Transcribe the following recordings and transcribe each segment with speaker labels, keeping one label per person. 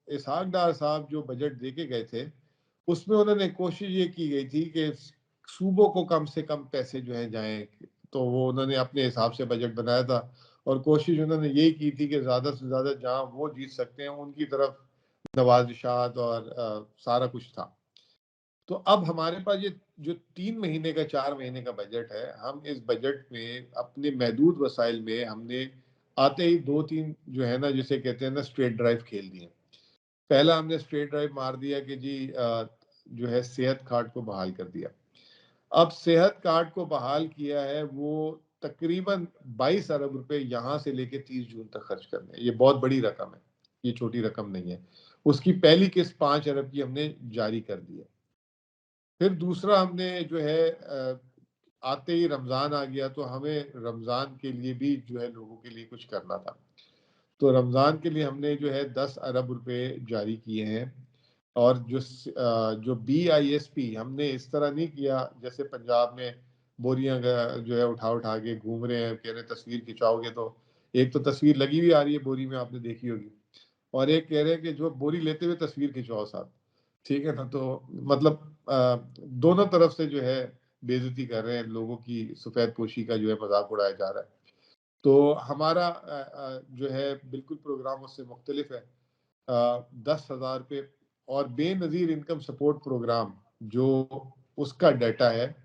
Speaker 1: इसहाक डार साहब जो बजट देके गए थे, उसमें उन्होंने कोशिश ये की गई थी कि सूबों को कम से कम पैसे जो है जाएँ, तो वो उन्होंने अपने हिसाब से बजट बनाया था और कोशिश उन्होंने यही की थी कि ज़्यादा से ज़्यादा जहाँ वो जीत सकते हैं, उनकी तरफ नवाज़िशात और सारा कुछ था। तो अब हमारे पास ये जो 3 महीने का 4 महीने का बजट है, हम इस बजट में अपने महदूद वसाइल में हमने आते ही 2-3 जो है ना जिसे कहते हैं ना स्ट्रेट ड्राइव खेल दिए। पहला हमने स्ट्रेट ड्राइव मार दिया कि जी जो है सेहत कार्ड को बहाल कर दिया। अब सेहत कार्ड को बहाल किया है वो तकरीबन 22 अरब रुपए यहाँ से लेके 30 जून तक खर्च करने हैं। ये बहुत बड़ी रकम है, ये छोटी रकम नहीं है। उसकी पहली किस्त 5 अरब की हमने जारी कर दी है। फिर दूसरा हमने जो है आते ही रमज़ान आ गया तो हमें रमज़ान के लिए भी जो है लोगों के लिए कुछ करना था। तो रमज़ान के लिए हमने जो है 10 अरब रुपए जारी किए हैं और जो बीआईएसपी हमने इस तरह नहीं किया जैसे पंजाब में बोरियां जो है उठा उठा के घूम रहे हैं, कह रहे हैं तस्वीर खिंचाओगे तो एक तो तस्वीर लगी हुई आ रही है बोरी में, आपने देखी होगी, और एक कह रहे हैं कि जो बोरी लेते हुए तस्वीर खिंचवाओ साथ। ठीक है ना? तो मतलब दोनों तरफ से जो है बेइज्जती कर रहे हैं लोगों की, सफेद पोशी का जो है मजाक उड़ाया जा रहा है। तो हमारा जो है बिल्कुल प्रोग्राम उससे मुख्तलिफ है। 10,000 पे और बेनज़ीर इनकम सपोर्ट प्रोग्राम जो उसका डाटा है,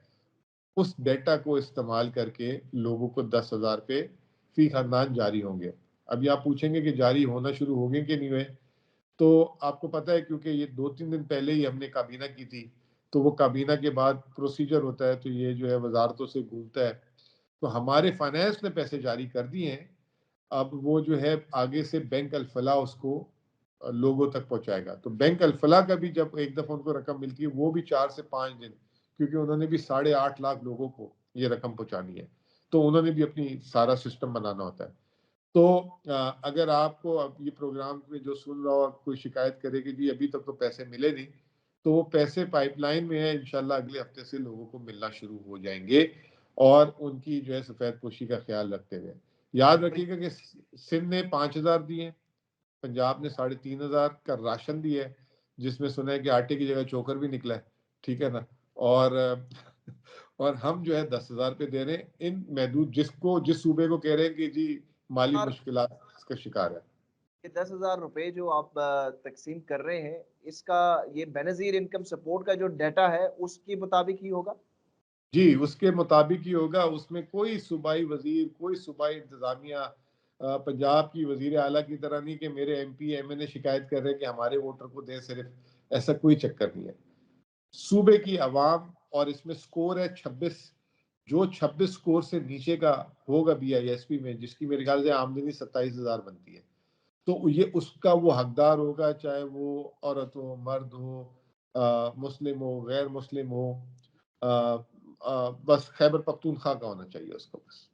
Speaker 1: उस डाटा को इस्तेमाल करके लोगों को 10,000 पे फी खानदान जारी होंगे। अभी आप पूछेंगे कि जारी होना शुरू हो गए कि नहीं हुए? तो आपको पता है क्योंकि ये 2-3 दिन पहले ही हमने काबीना की थी, तो वो काबीना के बाद प्रोसीजर होता है, तो ये जो है वज़ारतों से घूमता है। तो हमारे फाइनेंस ने पैसे जारी कर दिए हैं। अब वो जो है आगे से बैंक अल-फलाह उसको लोगों तक पहुँचाएगा। तो बैंक अल-फलाह का भी जब एक दफ़ा उनको रकम मिलती है, वो भी 4 से 5 दिन, क्योंकि उन्होंने भी 8.5 लाख लोगों को ये रकम पहुँचानी है। तो उन्होंने भी अपनी सारा सिस्टम बनाना होता है। तो अगर आपको अब ये प्रोग्राम में जो सुन रहा हो कोई शिकायत करे कि जी अभी तक तो पैसे मिले नहीं, तो वो पैसे पाइपलाइन में है, इंशाल्लाह अगले हफ्ते से लोगों को मिलना शुरू हो जाएँगे और उनकी जो है सफेद पोशी का ख्याल रखते हुए। याद रखिएगा कि सिंध ने 5,000 दिए, पंजाब ने 3,500 का राशन दिया है, जिसमें सुना है कि आटे की जगह चोकर भी निकला है, ठीक है ना? और और हम जो है 10,000 पे दे रहे हैं इन महदूद जिस सूबे को कह रहे हैं कि जी माली
Speaker 2: और
Speaker 1: मुश्किलात का शिकार है।
Speaker 2: ये 10,000 रुपए जो आप तक़सीम कर रहे हैं, इसका ये बेनज़ीर इनकम सपोर्ट का जो डाटा है, उसके मुताबिक ही होगा?
Speaker 1: जी, उसके मुताबिक ही होगा, उसमें कोई सूबाई वज़ीर, कोई सूबाई इंतज़ामिया पंजाब की वज़ीर आला की तरह नहीं कि मेरे एमपी, एमएनए शिकायत कर रहे हैं कि हमारे वोटर को दें सिर्फ़, ऐसा कोई चक्कर नहीं है। सूबे की अवाम और इसमें स्कोर है 26, जो 26 स्कोर से नीचे का होगा बीआईएसपी में, जिसकी मेरे ख्याल से आमदनी 27,000 बनती है, तो ये उसका वो हकदार होगा, चाहे वो औरत हो, मर्द हो, मुस्लिम हो, गैर मुस्लिम हो, बस खैबर पख्तूनख्वा का होना चाहिए उसको बस।